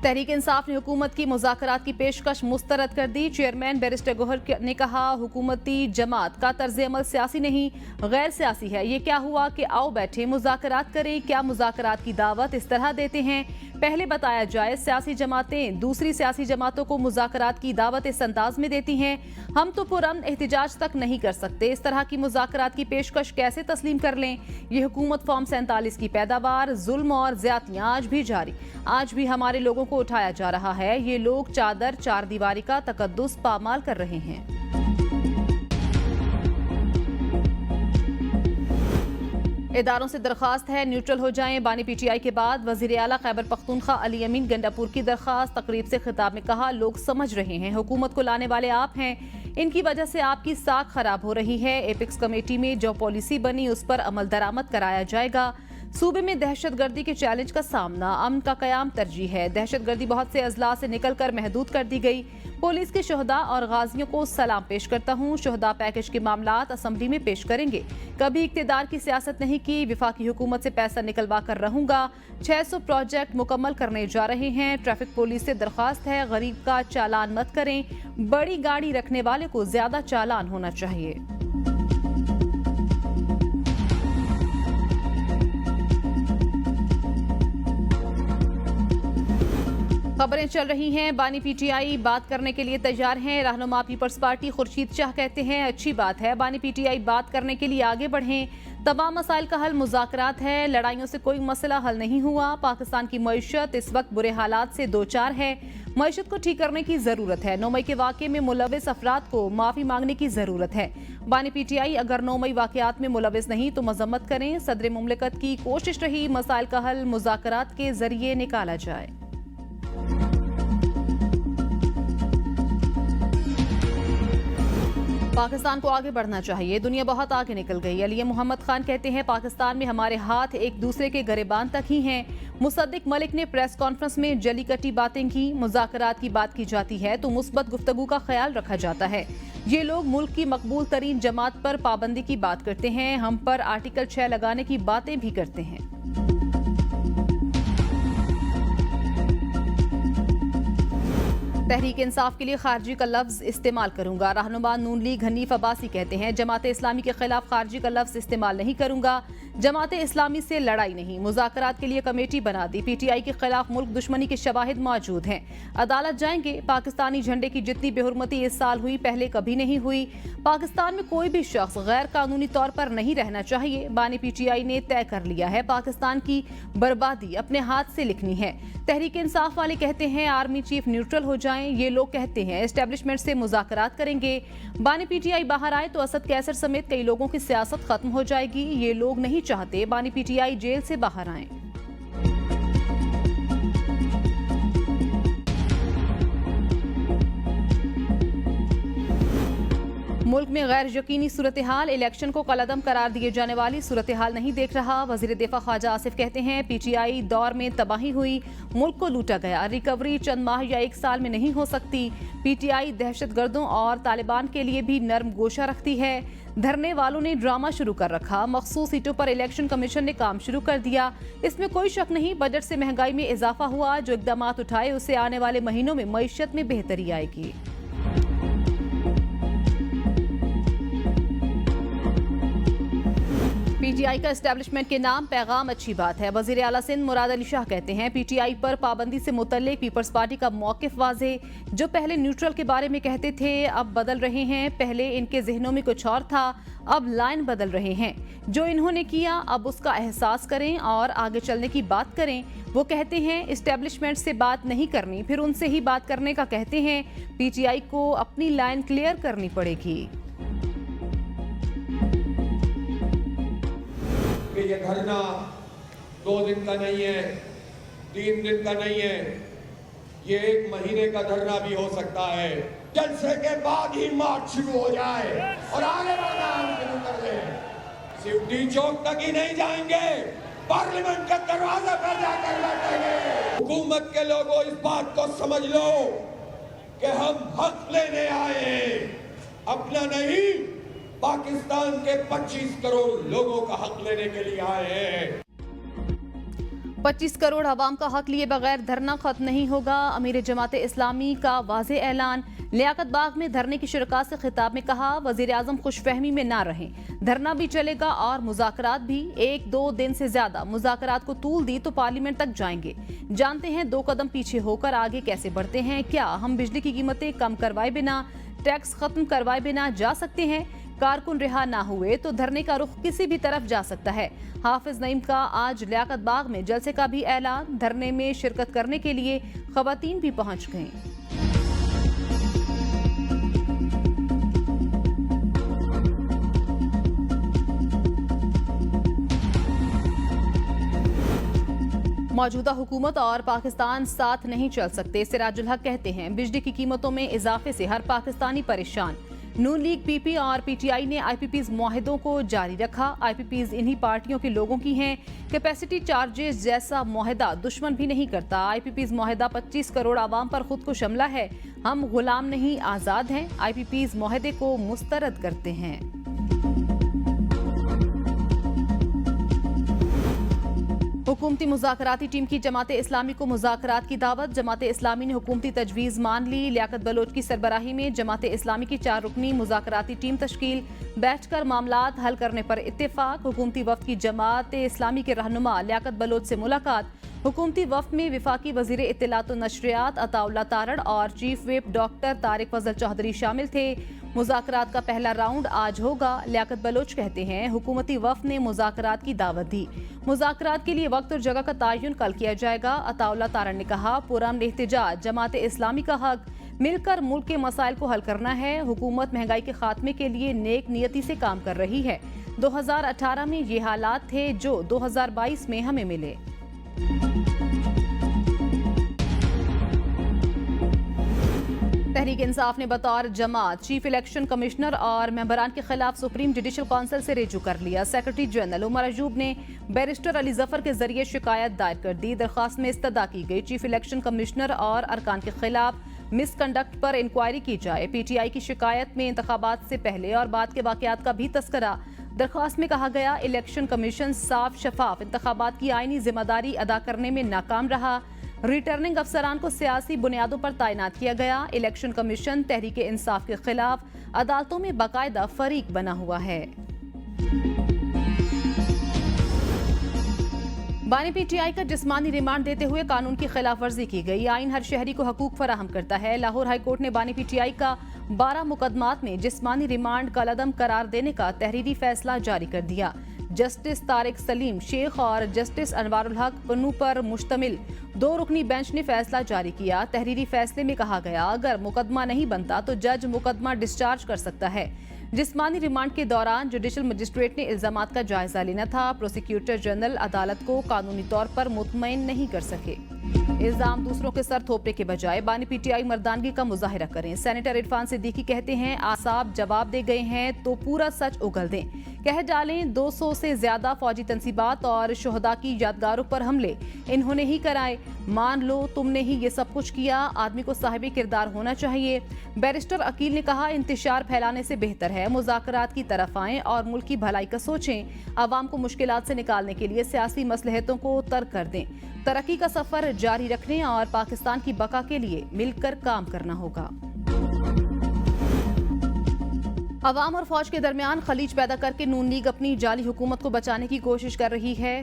तहरीक इंसाफ ने हुकूमत की मुज़ाकरात की पेशकश मुस्तरद कर दी। चेयरमैन बैरिस्टर गौहर ने कहा, हुकूमती जमात का तर्ज अमल सियासी नहीं गैर सियासी है। ये क्या हुआ कि आओ बैठे मुज़ाकरात करें? क्या मुज़ाकरात की दावत इस तरह देते हैं? पहले बताया जाए, सियासी जमातें दूसरी सियासी जमातों को मुज़ाकरात की दावत इस अंदाज में देती हैं, हम तो पुरअमन एहतिजाज तक नहीं कर सकते, इस तरह की मुज़ाकरात की पेशकश कैसे तस्लीम कर लें? ये हुकूमत फॉर्म 47 की पैदावार, जुल्म और ज्यादतियां आज भी जारी, आज भी हमारे लोगों को उठाया जा रहा है। ये लोग चादर चार दीवारी का तकद्दुस पामाल कर रहे हैं। इदारों से दरखास्त है, न्यूट्रल हो जाएं। बानी पीटीआई के बाद वजीर आला खैबर पख्तूनख्वा अली अमीन गंडापुर की दरखास्त। तकरीब से खिताब में कहा, लोग समझ रहे हैं हुकूमत को लाने वाले आप हैं, इनकी वजह से आपकी साख खराब हो रही है। एपिक्स कमेटी में जो पॉलिसी बनी उस पर अमल दरामद कराया जाएगा। सूबे में दहशतगर्दी के चैलेंज का सामना, अमन का कयाम तरजीह है। दहशतगर्दी बहुत से अजला से निकलकर महदूद कर दी गई। पुलिस के शहदा और गाजियों को सलाम पेश करता हूँ। शहदा पैकेज के मामलात असम्बली में पेश करेंगे। कभी इक्तिदार की सियासत नहीं की, विफाकी हुकूमत से पैसा निकलवा कर रहूंगा। 600 प्रोजेक्ट मुकम्मल करने जा रहे हैं। ट्रैफिक पुलिस से दरखास्त है, गरीब का चालान मत करें, बड़ी गाड़ी रखने वाले को ज्यादा चालान होना चाहिए। खबरें चल रही हैं, बानी पीटीआई बात करने के लिए तैयार हैं। रहनुमा पीपल्स पार्टी खुर्शीद शाह कहते हैं, अच्छी बात है, बानी पीटीआई बात करने के लिए आगे बढ़ें। तमाम मसाइल का हल मुज़ाकरात है, लड़ाइयों से कोई मसला हल नहीं हुआ। पाकिस्तान की मईशत इस वक्त बुरे हालात से दो चार है, मईशत को ठीक करने की जरूरत है। 9 मई के वाक़े में मुलविस अफराद को माफी मांगने की जरूरत है। बानी पीटीआई अगर 9 मई वाक़यात में मुलविस नहीं तो मजम्मत करें। सदर मुमलिकत की कोशिश रही मसाइल का हल मुज़ाकरात के जरिए निकाला जाए। पाकिस्तान को आगे बढ़ना चाहिए, दुनिया बहुत आगे निकल गई। अली मोहम्मद खान कहते हैं, पाकिस्तान में हमारे हाथ एक दूसरे के गरेबान तक ही हैं। मुसद्दिक मलिक ने प्रेस कॉन्फ्रेंस में जली कटी बातें की। मुज़ाकरात की बात की जाती है तो मुस्बत गुफ्तगू का ख्याल रखा जाता है। ये लोग मुल्क की मकबूल तरीन जमात पर पाबंदी की बात करते हैं, हम पर आर्टिकल 6 लगाने की बातें भी करते हैं। तहरीक इंसाफ के लिए खारजी का लफ्ज इस्तेमाल करूंगा। रहनुमा नून लीग हनीफ अब्बासी कहते हैं, जमात इस्लामी के खिलाफ खारजी का लफ्ज इस्तेमाल नहीं करूंगा। जमात इस्लामी से लड़ाई नहीं, मुज़ाकरात के लिए कमेटी बना दी। पीटीआई के खिलाफ मुल्क दुश्मनी के शवाहिद मौजूद हैं, अदालत जाएंगे। पाकिस्तानी झंडे की जितनी बेहुरमती इस साल हुई, पहले कभी नहीं हुई। पाकिस्तान में कोई भी शख्स गैर कानूनी तौर पर नहीं रहना चाहिए। बानी पीटीआई ने तय कर लिया है, पाकिस्तान की बर्बादी अपने हाथ से लिखनी है। तहरीक इंसाफ वाले कहते हैं, आर्मी चीफ न्यूट्रल हो जाएं। ये लोग कहते हैं एस्टेब्लिशमेंट से मुज़ाकरात करेंगे। बानी पीटीआई बाहर आए तो असद कैसर समेत कई लोगों की सियासत खत्म हो जाएगी। ये लोग नहीं चाहते बानी पीटीआई जेल से बाहर आए। मुल्क में गैर यकीनी सूरत हाल, इलेक्शन को कलअदम करार दिए जाने वाली सूरत हाल नहीं देख रहा। वजीर दिफा ख्वाजा आसिफ कहते हैं, पीटीआई दौर में तबाही हुई, मुल्क को लूटा गया, रिकवरी चंद माह या एक साल में नहीं हो सकती। पीटीआई दहशतगर्दों और तालिबान के लिए भी नर्म गोशा रखती है। धरने वालों ने ड्रामा शुरू कर रखा, मखसूस सीटों पर इलेक्शन कमीशन ने काम शुरू कर दिया। इसमें कोई शक नहीं, बजट से महंगाई में इजाफा हुआ। जो इकदाम उठाए उससे आने वाले महीनों में मईशत में बेहतरी आएगी। पीटीआई का एस्टेब्लिशमेंट के नाम पैगाम अच्छी बात है। वजीर आला सिंध मुराद अली शाह कहते हैं, पीटीआई पर पाबंदी से मुतल्लिक पीपल्स पार्टी का मौकिफ वाज़े। जो पहले न्यूट्रल के बारे में कहते थे अब बदल रहे हैं। पहले इनके जहनों में कुछ और था, अब लाइन बदल रहे हैं। जो इन्होंने किया अब उसका एहसास करें और आगे चलने की बात करें। वो कहते हैं एस्टेब्लिशमेंट से बात नहीं करनी, फिर उनसे ही बात करने का कहते हैं। पीटीआई को अपनी लाइन क्लियर करनी पड़ेगी। ये धरना 2 दिन का नहीं है, 3 दिन का नहीं है, ये 1 महीने का धरना भी हो सकता है। जलसे के बाद ही मार्च शुरू हो जाए और आगे बढ़ना शुरू कर दें। सिर्फ डी चौक तक ही नहीं जाएंगे, पार्लियामेंट के दरवाजे पर जाकर बैठेंगे। हुकूमत के लोगों इस बात को समझ लो कि हम हक लेने आए हैं, अपना नहीं, पाकिस्तान के 25 करोड़ लोगों का हक लेने के लिए आए हैं। 25 करोड़ आवाम का हक लिए बगैर धरना खत्म नहीं होगा। अमीर जमाते इस्लामी का वाज़े ऐलान। लियाकत बाग में धरने की शुरका से खिताब में कहा, वजीर आजम खुशफहमी में ना रहें, धरना भी चलेगा और मुज़ाकरात भी। 1-2 दिन से ज्यादा मुज़ाकरात को तूल दी तो पार्लियामेंट तक जाएंगे। जानते हैं 2 कदम पीछे होकर आगे कैसे बढ़ते हैं। क्या हम बिजली की कीमतें कम करवाए बिना, टैक्स खत्म करवाए बिना जा सकते हैं? कारकुन रिहा ना हुए तो धरने का रुख किसी भी तरफ जा सकता है। हाफिज नईम का आज लियाकत बाग में जलसे का भी ऐलान। धरने में शिरकत करने के लिए खवातीन भी पहुंच गईं। मौजूदा हुकूमत और पाकिस्तान साथ नहीं चल सकते। सिराजुल हक कहते हैं, बिजली की कीमतों में इजाफे से हर पाकिस्तानी परेशान। नून लीग, पीपी और पीटीआई ने आईपीपीज मुआहिदों को जारी रखा। आईपीपीज इन्हीं पार्टियों के लोगों की हैं। कैपेसिटी चार्जेस जैसा मुआहिदा दुश्मन भी नहीं करता। आईपीपीज मुआहिदा 25 करोड़ आवाम पर खुद को शमला है। हम गुलाम नहीं, आजाद हैं। आईपीपीज मुआहिदे को मुस्तरद करते हैं। हुकूमती मुज़ाकराती टीम की जमाते इस्लामी को मुज़ाकरात की दावत। जमाते इस्लामी ने हुकूमती तजवीज़ मान ली। लियाकत बलोच की सरबराही में जमाते इस्लामी की 4 रुकनी मुज़ाकराती टीम तश्कील। बैठकर मामलात हल करने पर इत्तेफाक। हुकूमती वफ्द की जमाते इस्लामी के रहनुमा लियाकत बलोच से मुलाकात। हुकूमती वफ्द में विफाकी वज़ीर इत्तलात व नशरियात अताउल्लाह तारड़ और चीफ व्हिप डॉक्टर तारिक फजल चौधरी शामिल थे। मुज़ाकरात का पहला राउंड आज होगा। लियाकत बलोच कहते हैं, हुकूमती वफ्द ने मुज़ाकरात की दावत दी। मुज़ाकरात के लिए वक्त और जगह का तयन कल किया जाएगा। अताउल्लाह तारड़ ने कहा, पुरअमन एहतजाज जमाते इस्लामी का हक, मिलकर मुल्क के मसाइल को हल करना है। हुकूमत महंगाई के खात्मे के लिए नेक नियति से काम कर रही है। 2018 में ये हालात थे जो 2022 में हमें मिले। तहरीक इंसाफ ने बतौर जमात चीफ इलेक्शन कमिश्नर और मेंबरान के खिलाफ सुप्रीम जुडिशल काउंसिल से रिजू कर लिया। सेक्रेटरी जनरल उमर अयूब ने बैरिस्टर अली जफर के जरिए शिकायत दायर कर दी। दरख्वास्त में इस्तदा की गई, चीफ इलेक्शन कमिश्नर और अरकान के खिलाफ मिसकंडक्ट पर इंक्वायरी की जाए। पीटीआई की शिकायत में इंतखाबात से पहले और बाद के वाकयात का भी तस्करा। दरख्वास्त में कहा गया, इलेक्शन कमीशन साफ शफाफ इंतखाबात की आईनी जिम्मेदारी अदा करने में नाकाम रहा। रिटर्निंग अफसरान को सियासी बुनियादों पर तैनात किया गया। इलेक्शन कमीशन तहरीक इंसाफ के खिलाफ अदालतों में बाकायदा फरीक बना हुआ है। बानी पीटीआई का जिस्मानी रिमांड देते हुए कानून की खिलाफ वर्जी की गई। आइन हर शहरी को हकूक फराहम करता है। लाहौर हाईकोर्ट ने बानी पीटीआई का 12 मुकदमात में जिस्मानी रिमांड कलअदम करार देने का तहरीरी फैसला जारी कर दिया। जस्टिस तारिक सलीम शेख और जस्टिस अनवारुल हक पन्नू पर मुश्तमिल 2 रुकनी बेंच ने फैसला जारी किया। तहरीरी फैसले में कहा गया, अगर मुकदमा नहीं बनता तो जज मुकदमा डिस्चार्ज कर सकता है। जिस्मानी रिमांड के दौरान जुडिशल मजिस्ट्रेट ने इल्जामात का जायजा लेना था। प्रोसिक्यूटर जनरल अदालत को कानूनी तौर पर मुतमईन नहीं कर सके। इल्जाम दूसरों के सर थोपने के बजाय बानी पीटीआई मर्दानगी का मुजाहिरा करें। सेनेटर इरफान सिद्दीकी कहते हैं, आसाब जवाब दे गए हैं तो पूरा सच उगल दें, कह डालें 200 से ज्यादा फौजी तंसीबात और शोहदा की यादगारों पर हमले इन्होंने ही कराए। मान लो तुमने ही ये सब कुछ किया। आदमी को साहिब किरदार होना चाहिए। बैरिस्टर अकील ने कहा, इंतशार फैलाने से बेहतर है मुज़ाकरात की तरफ आएं और मुल्क की भलाई का सोचें। आवाम को मुश्किलात से निकालने के लिए सियासी मसलहतों को तर्क कर दें। तरक्की का सफर जारी रखने और पाकिस्तान की बका के लिए मिलकर काम करना होगा। अवाम और फौज के दरमियान खलीज पैदा करके नून लीग अपनी जाली हुकूमत को बचाने की कोशिश कर रही है।